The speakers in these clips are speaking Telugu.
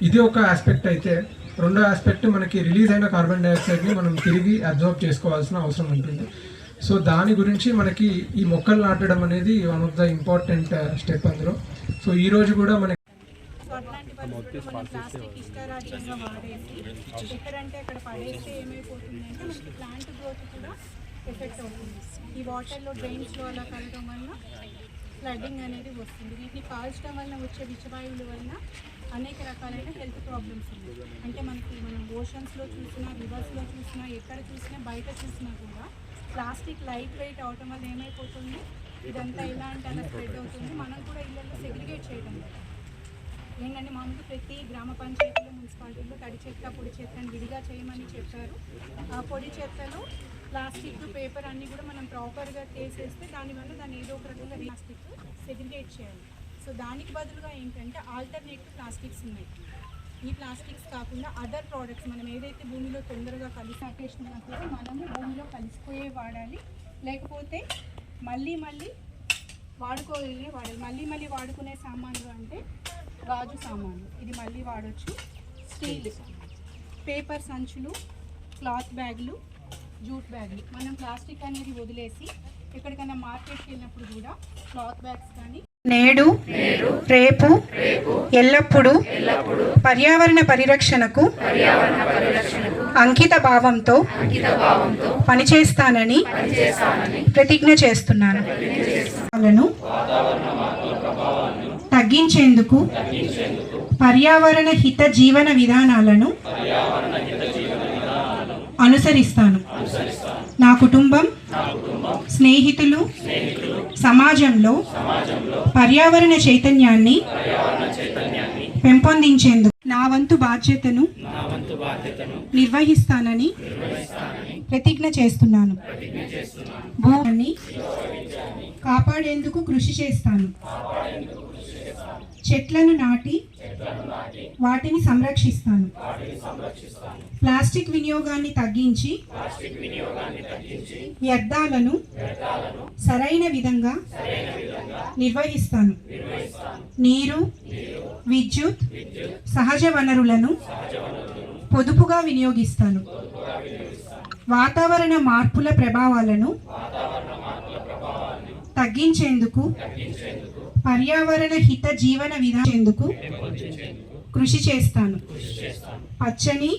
ఇది ఒక ఆస్పెక్ట్ అయితే, రెండో ఆస్పెక్ట్ మనకి రిలీజ్ అయిన కార్బన్ డైఆక్సైడ్ని మనం తిరిగి అబ్జర్వ్ చేసుకోవాల్సిన అవసరం ఉంటుంది. సో దాని గురించి మనకి ఈ మొక్కలు నాటడం అనేది one of the important step అందులో. సో ఈరోజు కూడా మనకి ప్లాస్టిక్ ఇష్టారాజ్యంగా వాడేసి ఎక్కడంటే అక్కడ పడేస్తే ఏమైపోతుందంటే మనకి ప్లాంట్ గ్రోత్ కూడా ఎఫెక్ట్ అవుతుంది. ఈ వాటర్లో డ్రైన్స్లో అలా కలగడం వల్ల ఫ్లడ్డింగ్ అనేది వస్తుంది. వీటిని కాల్చడం వల్ల వచ్చే విషవాయువుల వల్ల అనేక రకాలైన హెల్త్ ప్రాబ్లమ్స్ ఉన్నాయి. అంటే మనం ఓషన్స్లో చూసినా, రివర్స్లో చూసినా, ఎక్కడ చూసినా, బయట చూసినా కూడా ప్లాస్టిక్ లైట్ వెయిట్ అవటం వల్ల ఏమైపోతుంది, ఇదంతా ఎలా అంటే అలా స్ప్రెడ్ అవుతుంది. మనం కూడా ఇళ్ళల్లో సెగ్రిగేట్ చేయడం ఏంటంటే మామూలుగా ప్రతి గ్రామ పంచాయతీలో, మున్సిపాలిటీలో తడి చెత్త, పొడి చెత్తని విడిగా చేయమని చెప్పారు. ఆ పొడి చెత్తలో ప్లాస్టిక్, పేపర్ అన్నీ కూడా మనం ప్రాపర్గా తీసేస్తే దానివల్ల దాన్ని ఏదో ఒక రకంగా ప్లాస్టిక్ సెగ్రిగేట్ చేయాలి. సో దానికి బదులుగా ఏంటంటే ఆల్టర్నేటివ్ ప్లాస్టిక్స్ ఉన్నాయి. ఈ ప్లాస్టిక్స్ కాకుండా అదర్ ప్రోడక్ట్స్ మనం ఏదైతే భూమిలో తొందరగా కలిసినా కూడా మనము భూమిలో కలిసిపోయే వాడాలి. లేకపోతే మళ్ళీ వాడాలి. మళ్ళీ వాడుకునే సామాన్లు అంటే గాజు సామాన్లు, ఇది మళ్ళీ వాడచ్చు. స్టీల్, పేపర్ సంచులు, క్లాత్ బ్యాగులు, జూట్ బ్యాగులు. మనం ప్లాస్టిక్ అనేది వదిలేసి ఎక్కడికైనా మార్కెట్కి వెళ్ళినప్పుడు కూడా క్లాత్ బ్యాగ్స్ కానీ నేడు రేపు ఎల్లప్పుడూ పర్యావరణ పరిరక్షణకు అంకిత భావంతో పనిచేస్తానని ప్రతిజ్ఞ చేస్తున్నాను. తగ్గించేందుకు పర్యావరణ హిత జీవన విధానాలను అనుసరిస్తాను. నా కుటుంబం, స్నేహితులు, సమాజంలో పర్యావరణ చైతన్యాన్ని పెంపొందించేందుకు నా వంతు బాధ్యతను నిర్వహిస్తానని ప్రతిజ్ఞ చేస్తున్నాను. భూమిని కాపాడేందుకు కృషి చేస్తాను. చెట్లను నాటి వాటిని సంరక్షిస్తాను. ప్లాస్టిక్ వినియోగాన్ని తగ్గించి వ్యర్థాలను సరైన విధంగా నిర్వహిస్తాను. నీరు, విద్యుత్, సహజ వనరులను పొదుపుగా వినియోగిస్తాను. వాతావరణ మార్పుల ప్రభావాలను తగ్గించేందుకు పర్యావరణ హిత జీవన విధానం కృషి చేస్తాను. పచ్చని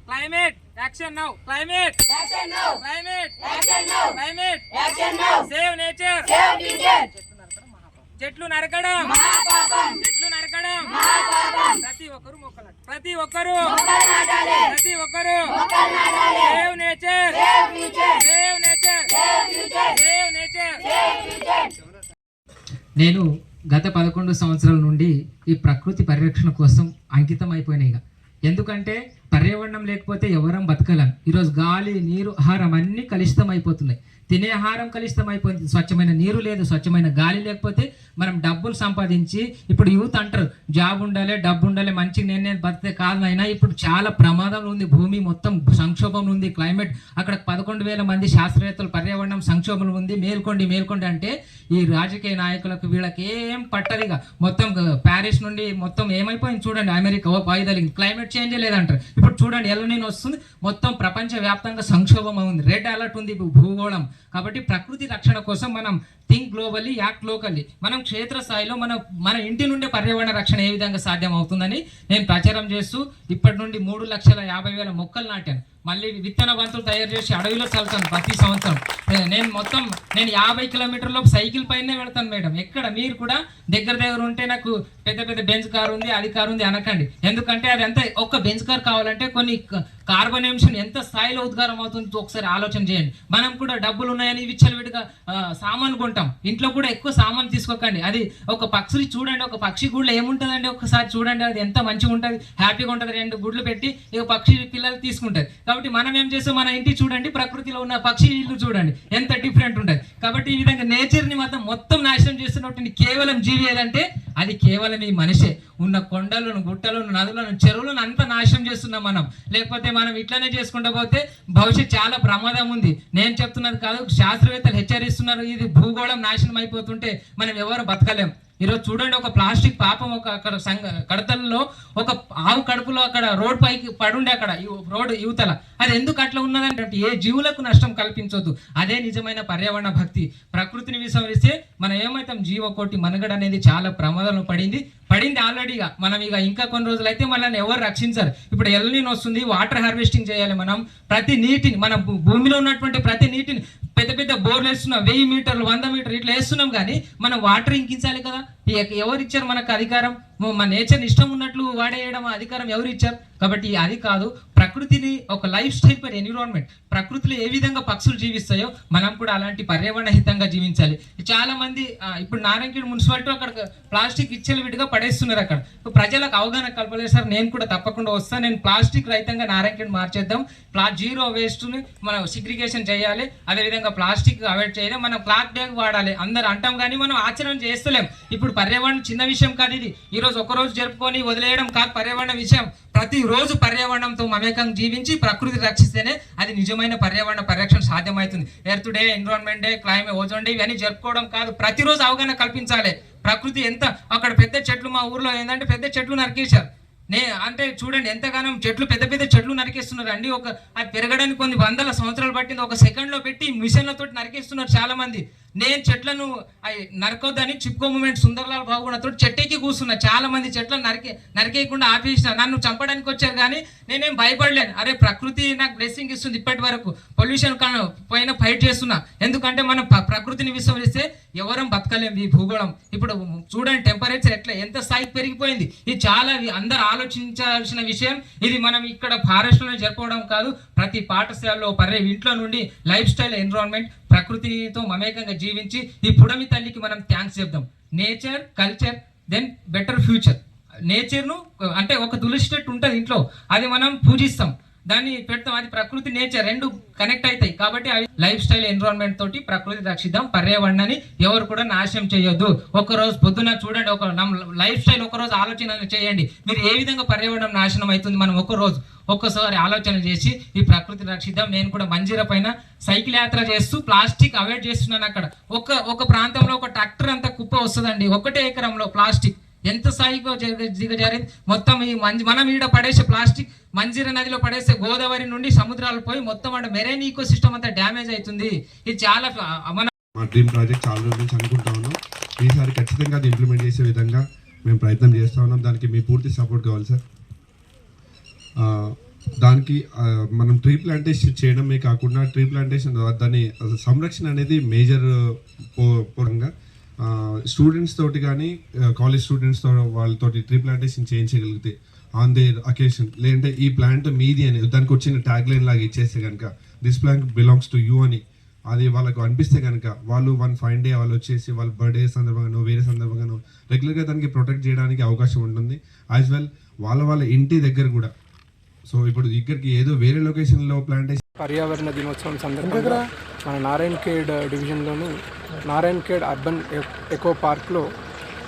Climate action now. Climate action now. Climate action now. Climate action now. Save nature. Save nature. చెట్లు నరకడం మహాపాపం. చెట్లు నరకడం మహాపాపం. ప్రతి ఒక్కరు మొక్కలు నాటాలి. Save nature. Save future. Save nature. Save future. Save nature. Save future. నేను గత 11 సంవత్సరాల నుండి ఈ ప్రకృతి పరిరక్షణ కోసం అంకితం అయిపోయినాయిగా. ఎందుకంటే పర్యావరణం లేకపోతే ఎవరం బతకలేం. ఈరోజు గాలి, నీరు, ఆహారం అన్నీ కలుషితం అయిపోతున్నాయి. తినే ఆహారం కలుషితం అయిపోయింది. స్వచ్ఛమైన నీరు లేదు, స్వచ్ఛమైన గాలి లేకపోతే మనం డబ్బులు సంపాదించి, ఇప్పుడు యూత్ అంటారు జాబ్ ఉండాలి, డబ్బు ఉండాలి, మంచి నేను బతికే కాదు. అయినా ఇప్పుడు చాలా ప్రమాదంలో ఉంది. భూమి మొత్తం సంక్షోభంలో ఉంది. క్లైమేట్ అక్కడ 11,000 మంది శాస్త్రవేత్తలు పర్యావరణం సంక్షోభంలో ఉంది. మేల్కొండి అంటే ఈ రాజకీయ నాయకులకు వీళ్ళకి ఏం పట్టదిగా. మొత్తం ప్యారిస్ నుండి మొత్తం ఏమైపోయింది చూడండి. అమెరికా వాయిదాలింది. క్లైమేట్ చేంజ్ లేదంటారు. ఇప్పుడు చూడండి ఎల్‌నినో వస్తుంది. మొత్తం ప్రపంచ వ్యాప్తంగా సంక్షోభం ఉంది. రెడ్ అలర్ట్ ఉంది భూగోళం. కాబట్టి ప్రకృతి రక్షణ కోసం మనం థింక్ గ్లోబల్లీ, యాక్ట్ లోకల్లీ. మనం క్షేత్రస్థాయిలో మన ఇంటి నుండే పర్యావరణ రక్షణ ఏ విధంగా సాధ్యం అవుతుందని నేను ప్రచారం చేస్తూ ఇప్పటి నుండి 3,50,000 మొక్కలు నాటాను. మళ్ళీ విత్తన బంతులు తయారు చేసి అడవిలో చల్లుతాను ప్రతి సంవత్సరం. నేను 50 కిలోమీటర్లో సైకిల్ పైనే వెళ్తాను మేడం. ఎక్కడ మీరు కూడా దగ్గర ఉంటే నాకు పెద్ద బెంచ్ కారు ఉంది, అది కారు ఉంది అనకండి. ఎందుకంటే అది అంతా ఒక్క బెంచ్ కార్ కావాలంటే కొన్ని కార్బన్ ఎమిషన్ ఎంత స్థాయిలో ఉద్గారం అవుతుందో ఒకసారి ఆలోచన చేయండి. మనం కూడా డబ్బులు ఉన్నాయని విచ్చలవిడిగా సామాను కొంటాం. ఇంట్లో కూడా ఎక్కువ సామాను తీసుకోకండి. అది ఒక పక్షి చూడండి, ఒక పక్షి గుడ్లో ఏముంటుందండి ఒకసారి చూడండి, అది ఎంత మంచిగా ఉంటుంది, హ్యాపీగా ఉంటుంది. 2 గుడ్లు పెట్టి ఇక పక్షి పిల్లలు తీసుకుంటారు. కాబట్టి మనం ఏం చేస్తాం, మన ఇంటి చూడండి, ప్రకృతిలో ఉన్న పక్షి ఇల్లు చూడండి, ఎంత డిఫరెంట్ ఉంటుంది. కాబట్టి ఈ విధంగా నేచర్ని మొత్తం నాశనం చేస్తున్నటువంటి కేవలం జీవి ఏదంటే అది కేవలం ఈ మనిషే. ఉన్న కొండలను, గుట్టలను, నదులను, చెరువులను అంతా నాశనం చేస్తున్నాం మనం. లేకపోతే మనం ఇట్లానే చేసుకుంటూ పోతే భవిష్యత్ చాలా ప్రమాదం ఉంది. నేను చెప్తున్నది కాదు, శాస్త్రవేత్తలు హెచ్చరిస్తున్నారు. ఇది భూగోళం నాశనం అయిపోతుంటే మనం ఎవరు బతకలేం. ఈరోజు చూడండి, ఒక ప్లాస్టిక్ పాపం అక్కడ కడతల్లో ఒక ఆవు కడుపులో అక్కడ రోడ్ పైకి పడుండే, అక్కడ రోడ్ యువతల. అది ఎందుకు అట్లా ఉన్నదంటే ఏ జీవులకు నష్టం కల్పించొద్దు. అదే నిజమైన పర్యావరణ భక్తి. ప్రకృతిని విస్మరిస్తే మనం ఏమైతాం, జీవకోటి మనుగడ అనేది చాలా ప్రమాదంలో పడింది ఆల్రెడీగా. మనం ఇంకా కొన్ని రోజులు అయితే మనల్ని ఎవరు రక్షించారు. ఇప్పుడు ఎల్‌నినో వస్తుంది, వాటర్ హార్వెస్టింగ్ చేయాలి. మనం ప్రతి నీటిని, మన భూమిలో ఉన్నటువంటి ప్రతి నీటిని పెద్ద పెద్ద బోర్లు వేస్తున్నాం, 1000 మీటర్లు 100 మీటర్లు ఇట్లా వేస్తున్నాం. కానీ మనం వాటర్ ఇంకించాలి కదా. ఎవరు ఇచ్చారు మనకు అధికారం? మన నేచర్ని ఇష్టం ఉన్నట్లు వాడేయడం అధికారం ఎవరు ఇచ్చారు? కాబట్టి అది కాదు, ప్రకృతిని ఒక లైఫ్ స్టైల్ పర్ ఎన్విరాన్మెంట్. ప్రకృతిలో ఏ విధంగా పక్షులు జీవిస్తాయో మనం కూడా అలాంటి పర్యావరణ హితంగా జీవించాలి. చాలా మంది ఇప్పుడు నారాయణఖేడ్ మున్సిపాలిటీ అక్కడ ప్లాస్టిక్ విడిగా పడేస్తున్నారు. అక్కడ ప్రజలకు అవగాహన కల్పలేదు సార్. నేను కూడా తప్పకుండా వస్తాను. నేను ప్లాస్టిక్ రహితంగా నారాయణఖేడ్ మార్చేద్దాం. జీరో వేస్ట్ని మనం సిగ్రిగేషన్ చేయాలి. అదేవిధంగా ప్లాస్టిక్ అవాయిడ్ చేయాలి. మనం క్లాత్ బ్యాగ్ వాడాలి అందరు అంటాం, కానీ మనం ఆచరణ చేస్తలేం. ఇప్పుడు పర్యావరణం చిన్న విషయం కాదు. ఇది ఈరోజు ఒకరోజు జరుపుకొని వదిలేయడం కాదు పర్యావరణ విషయం. ప్రతిరోజు పర్యావరణంతో మమేకంగా జీవించి ప్రకృతి రక్షిస్తేనే అది నిజమైన పర్యావరణ పరిరక్షణ సాధ్యమవుతుంది. Earth day, environment day, climate ozone day ఇవన్నీ జరుపుకోవడం కాదు, ప్రతిరోజు అవగాహన కల్పించాలి. ప్రకృతి ఎంత అక్కడ పెద్ద చెట్లు, మా ఊర్లో ఏంటంటే పెద్ద చెట్లు నరికేశారు. అంటే చూడండి ఎంతగానో చెట్లు, పెద్ద పెద్ద చెట్లు నరికేస్తున్నారు అండి. అది పెరగడానికి కొన్ని వందల సంవత్సరాలు పట్టింది. ఒక సెకండ్లో పెట్టి మిషన్లతో నరికేస్తున్నారు చాలా మంది. నేను చెట్లను నరకొద్దని చిప్కో మూమెంట్ సుందర్లాల్ బాగున్నతో చెట్టెక్కి కూర్చున్నా. చాలా మంది చెట్లను నరికేయకుండా ఆపేసిన. నన్ను చంపడానికి వచ్చారు, కానీ నేనేం భయపడలేను. అరే ప్రకృతి నాకు బ్లెస్సింగ్ ఇస్తుంది. ఇప్పటి వరకు పొల్యూషన్ పైన ఫైట్ చేస్తున్నా. ఎందుకంటే మనం ప్రకృతిని విస్మరిస్తే ఎవరం బతకలేం ఈ భూగోళం. ఇప్పుడు చూడండి టెంపరేచర్ ఎంత స్థాయికి పెరిగిపోయింది. ఇది చాలా అందరూ ఆలోచించాల్సిన విషయం. ఇది మనం ఇక్కడ ఫారెస్ట్లోనే జరుపుకోవడం కాదు, ప్రతి పాఠశాలలో ఇంట్లో నుండి లైఫ్ స్టైల్ ఎన్విరాన్మెంట్ ప్రకృతితో మమేకంగా జీవించి ఈ పుడమి తల్లికి మనం థ్యాంక్స్ చెప్దాం. Nature, culture, then better future. నేచర్ను అంటే ఒక తులసి చెట్టు ఉంటుంది ఇంట్లో, అది మనం పూజిస్తాం, దాన్ని పెడతాం. అది ప్రకృతి, నేచర్ రెండు కనెక్ట్ అవుతాయి. కాబట్టి అవి లైఫ్ స్టైల్ ఎన్విరాన్మెంట్ తోటి ప్రకృతి రక్షిద్దాం. పర్యావరణాన్ని ఎవరు కూడా నాశనం చేయొద్దు. ఒకరోజు పొద్దున చూడండి, లైఫ్ స్టైల్ ఒకరోజు ఆలోచన చేయండి. మీరు ఏ విధంగా పర్యావరణం నాశనం అవుతుంది, మనం ఒక్కసారి ఆలోచన చేసి ఈ ప్రకృతి రక్షిద్దాం. నేను కూడా మంజీరా పైన సైకిల్ యాత్ర చేస్తూ ప్లాస్టిక్ అవాయిడ్ చేస్తున్నాను. అక్కడ ఒక ప్రాంతంలో ఒక ట్రాక్టర్ అంతా కుప్ప వస్తుందండి, 1 ఎకరంలో ప్లాస్టిక్. ఎంత స్థాయిగా దిగజారింది మొత్తం. ఈ మనం ఈడ పడేసే ప్లాస్టిక్ మంజీరా నదిలో పడేస్తే గోదావరి నుండి సముద్రాలు పోయి మొత్తం అంటే మెరైన్ ఈకో సిస్టమ్ అంతా డ్యామేజ్ అవుతుంది. ఇది చాలా మా డ్రీమ్ ప్రాజెక్ట్ చాలా రోజుల నుంచి అనుకుంటా ఉన్నాం. ఈసారి ఖచ్చితంగా అది ఇంప్లిమెంట్ చేసే విధంగా మేము ప్రయత్నం చేస్తూ ఉన్నాం. దానికి మీ పూర్తి సపోర్ట్ కావాలి సార్. దానికి మనం ట్రీ ప్లాంటేషన్ చేయడమే కాకుండా ట్రీ ప్లాంటేషన్ దాని సంరక్షణ అనేది మేజర్ పరంగా స్టూడెంట్స్ తోటి కానీ కాలేజ్ స్టూడెంట్స్తో వాళ్ళతోటి ట్రీ ప్లాంటేషన్ చేయించగలిగితే ఆన్ దేర్ అకేషన్, లేదంటే ఈ ప్లాంట్ మీది అని దానికి వచ్చిన ట్యాగ్ లైన్ లాగా ఇచ్చేస్తే కనుక this plant belongs to you అని అది వాళ్ళకు అనిపిస్తే కనుక వాళ్ళు ఫైన్ డే వాళ్ళు వచ్చేసి వాళ్ళ బర్త్డే సందర్భంగానో వేరే సందర్భంగానో రెగ్యులర్గా దానికి ప్రొటెక్ట్ చేయడానికి అవకాశం ఉంటుంది. యాజ్ వెల్ వాళ్ళ ఇంటి దగ్గర కూడా. సో ఇప్పుడు ఇక్కడికి ఏదో వేరే లొకేషన్లో ప్లాంటేషన్ పర్యావరణ దినోత్సవం సందర్భంగా మన నారాయణఖేడ్ డివిజన్లోని నారాయణఖేడ్ అర్బన్ ఎకో పార్క్లో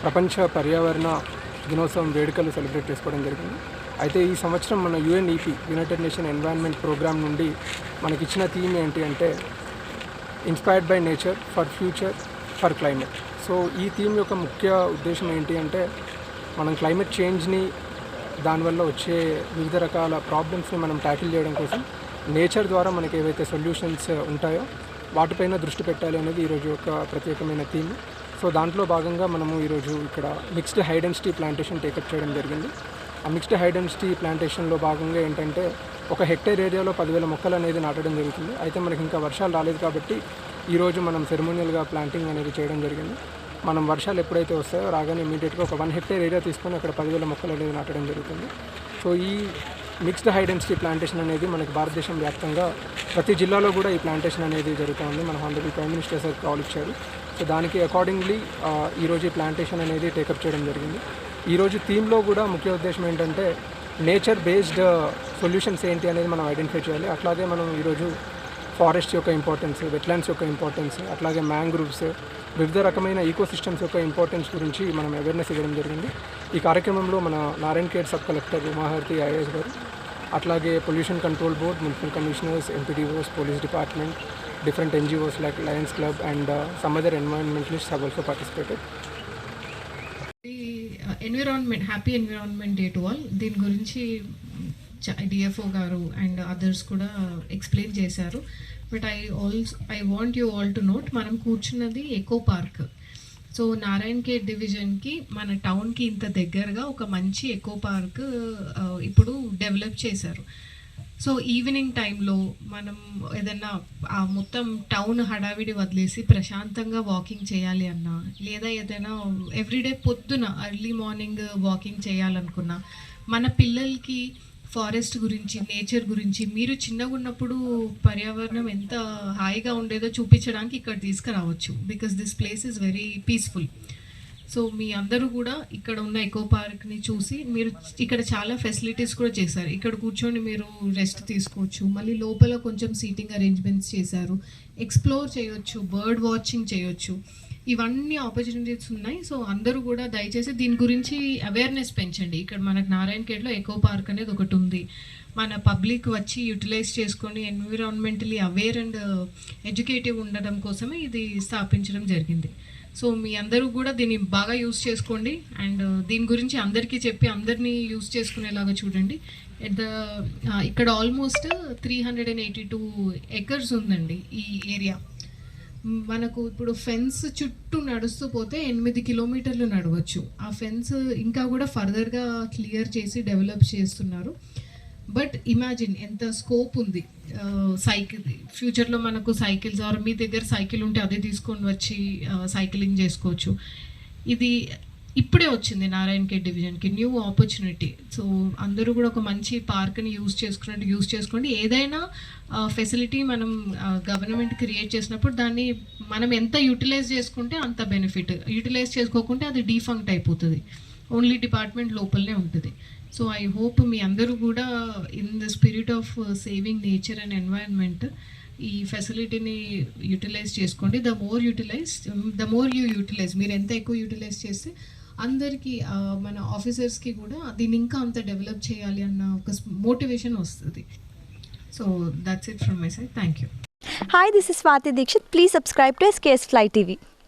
ప్రపంచ పర్యావరణ దినోత్సవం వేడుకలు సెలబ్రేట్ చేసుకోవడం జరిగింది. అయితే ఈ సంవత్సరం మన UNEP United Nation Environment Programme నుండి మనకి ఇచ్చిన థీమ్ ఏంటి అంటే inspired by nature for future for climate. So ఈ థీమ్ యొక్క ముఖ్య ఉద్దేశం ఏంటి అంటే మనం క్లైమేట్ చేంజ్ని, దానివల్ల వచ్చే వివిధ రకాల ప్రాబ్లమ్స్ని మనం ట్యాకిల్ చేయడం కోసం నేచర్ ద్వారా మనకి ఏవైతే సొల్యూషన్స్ ఉంటాయో వాటిపైన దృష్టి పెట్టాలి అనేది ఈరోజు యొక్క ప్రత్యేకమైన థీమ్. సో దాంట్లో భాగంగా మనము ఈరోజు ఇక్కడ mixed high density plantation take up చేయడం జరిగింది. ఆ మిక్స్డ్ హై డెన్సిటీ ప్లాంటేషన్లో భాగంగా ఏంటంటే 1 హెక్టేర్ ఏరియాలో 10,000 మొక్కలు అనేది నాటడం జరుగుతుంది. అయితే మనకి ఇంకా వర్షాలు రాలేదు కాబట్టి ఈరోజు మనం సెరమోనియల్గా ప్లాంటింగ్ అనేది చేయడం జరిగింది. మనం వర్షాలు ఎప్పుడైతే వస్తాయో రాగానే ఇమీడియట్గా ఒక 1 హెక్టేర్ ఏరియా తీసుకొని అక్కడ 10,000 మొక్కలు అనేది నాటడం జరుగుతుంది. సో ఈ మిక్స్డ్ హై డెన్సిటీ ప్లాంటేషన్ అనేది మనకి భారతదేశం వ్యాప్తంగా ప్రతి జిల్లాలో కూడా ఈ ప్లాంటేషన్ అనేది జరుగుతుంది. మన honourable prime minister sir call ఇచ్చారు. సో దానికి అకార్డింగ్లీ ఈరోజు ఈ ప్లాంటేషన్ అనేది టేకప్ చేయడం జరిగింది. ఈరోజు థీమ్లో కూడా ముఖ్య ఉద్దేశం ఏంటంటే నేచర్ బేస్డ్ సొల్యూషన్స్ ఏంటి అనేది మనం ఐడెంటిఫై చేయాలి. అట్లాగే మనం ఈరోజు ఫారెస్ట్ యొక్క ఇంపార్టెన్స్, వెట్లాండ్స్ యొక్క ఇంపార్టెన్స్, అట్లాగే మ్యాంగ్రూవ్స్, వివిధ రకమైన ఈకోసిస్టమ్స్ యొక్క ఇంపార్టెన్స్ గురించి మనం అవేర్నెస్ ఇవ్వడం జరిగింది. ఈ కార్యక్రమంలో మన Narayankhed sub collector Umaharathi IAS గారు, అట్లాగే pollution control board, municipal commissioners, MPDOs, police department, different NGOs like Lions Club and some other environmentalists have also participated. Environment happy environment day to all. దీని గురించి డిఎఫ్ఓ గారు అండ్ అదర్స్ కూడా ఎక్స్ప్లెయిన్ చేశారు. But I want you all to note, మనం కూర్చున్నది ఎకో పార్క్. సో నారాయణఖేడ్ డివిజన్కి మన టౌన్కి ఇంత దగ్గరగా ఒక మంచి ఎకో పార్క్ ఇప్పుడు డెవలప్ చేశారు. సో ఈవినింగ్ టైంలో మనం ఏదన్నా ఆ మొత్తం టౌన్ హడావిడి వదిలేసి ప్రశాంతంగా వాకింగ్ చేయాలి అన్నా, లేదా ఏదైనా ఎవ్రీడే పొద్దున ఎర్లీ మార్నింగ్ వాకింగ్ చేయాలనుకున్నా, మన పిల్లలకి ఫారెస్ట్ గురించి, నేచర్ గురించి, మీరు చిన్నగా ఉన్నప్పుడు పర్యావరణం ఎంత హాయిగా ఉండేదో చూపించడానికి ఇక్కడ తీసుకురావచ్చు. Because this place is very peaceful. So మీ అందరూ కూడా ఇక్కడ ఉన్న ఎకో పార్క్ని చూసి, మీరు ఇక్కడ చాలా ఫెసిలిటీస్ కూడా చేశారు. ఇక్కడ కూర్చొని మీరు రెస్ట్ తీసుకోవచ్చు, మళ్ళీ లోపల కొంచెం సీటింగ్ అరేంజ్మెంట్స్ చేశారు, ఎక్స్ప్లోర్ చేయొచ్చు, బర్డ్ వాచింగ్ చేయొచ్చు, ఇవన్నీ ఆపర్చునిటీస్ ఉన్నాయి. సో అందరూ కూడా దయచేసి దీని గురించి అవేర్నెస్ పెంచండి. ఇక్కడ మనకు నారాయణఖేడ్లో ఎకో పార్క్ అనేది ఒకటి ఉంది. మన పబ్లిక్ వచ్చి యూటిలైజ్ చేసుకొని ఎన్విరాన్మెంటలీ అవేర్ అండ్ ఎడ్యుకేటివ్ ఉండడం కోసమే ఇది స్థాపించడం జరిగింది. సో మీ అందరూ కూడా దీన్ని బాగా యూస్ చేసుకోండి అండ్ దీని గురించి అందరికీ చెప్పి అందరినీ యూస్ చేసుకునేలాగా చూడండి. ఇక్కడ ఆల్మోస్ట్ 382 acres ఉందండి ఈ ఏరియా. మనకు ఇప్పుడు ఫెన్స్ చుట్టూ నడుస్తూ పోతే 8 kilometers నడవచ్చు. ఆ ఫెన్స్ ఇంకా కూడా ఫర్దర్గా క్లియర్ చేసి డెవలప్ చేస్తున్నారు. బట్ ఇమాజిన్ ఎంత స్కోప్ ఉంది. సైకిల్ ఫ్యూచర్లో మనకు సైకిల్స్ ఆర్ మీ దగ్గర సైకిల్ ఉంటే అదే తీసుకొని వచ్చి సైక్లింగ్ చేసుకోవచ్చు. ఇది ఇప్పుడే వచ్చింది నారాయణఖేడ్ డివిజన్కి న్యూ ఆపర్చునిటీ. సో అందరూ కూడా ఒక మంచి పార్క్ని యూజ్ చేసుకోండి. ఏదైనా ఫెసిలిటీ మనం గవర్నమెంట్ క్రియేట్ చేసినప్పుడు దాన్ని మనం ఎంత యూటిలైజ్ చేసుకుంటే అంత బెనిఫిట్. యూటిలైజ్ చేసుకోకుంటే అది డీఫంక్ట్ అయిపోతుంది, ఓన్లీ డిపార్ట్మెంట్ లోపలనే ఉంటుంది. సో ఐ హోప్ మీ అందరూ కూడా in the spirit of saving nature and environment ఈ ఫెసిలిటీని యూటిలైజ్ చేసుకోండి. ద మోర్ యూ యూటిలైజ్, మీరు ఎంత ఎక్కువ యూటిలైజ్ చేస్తే అందరికీ మన ఆఫీసర్స్కి కూడా దీన్ని ఇంకా అంత డెవలప్ చేయాలి అన్న ఒక మోటివేషన్ వస్తుంది. So that's it from my side. Thank you. Hi, this is Swati Dikshit. Please subscribe to SKS Fly TV.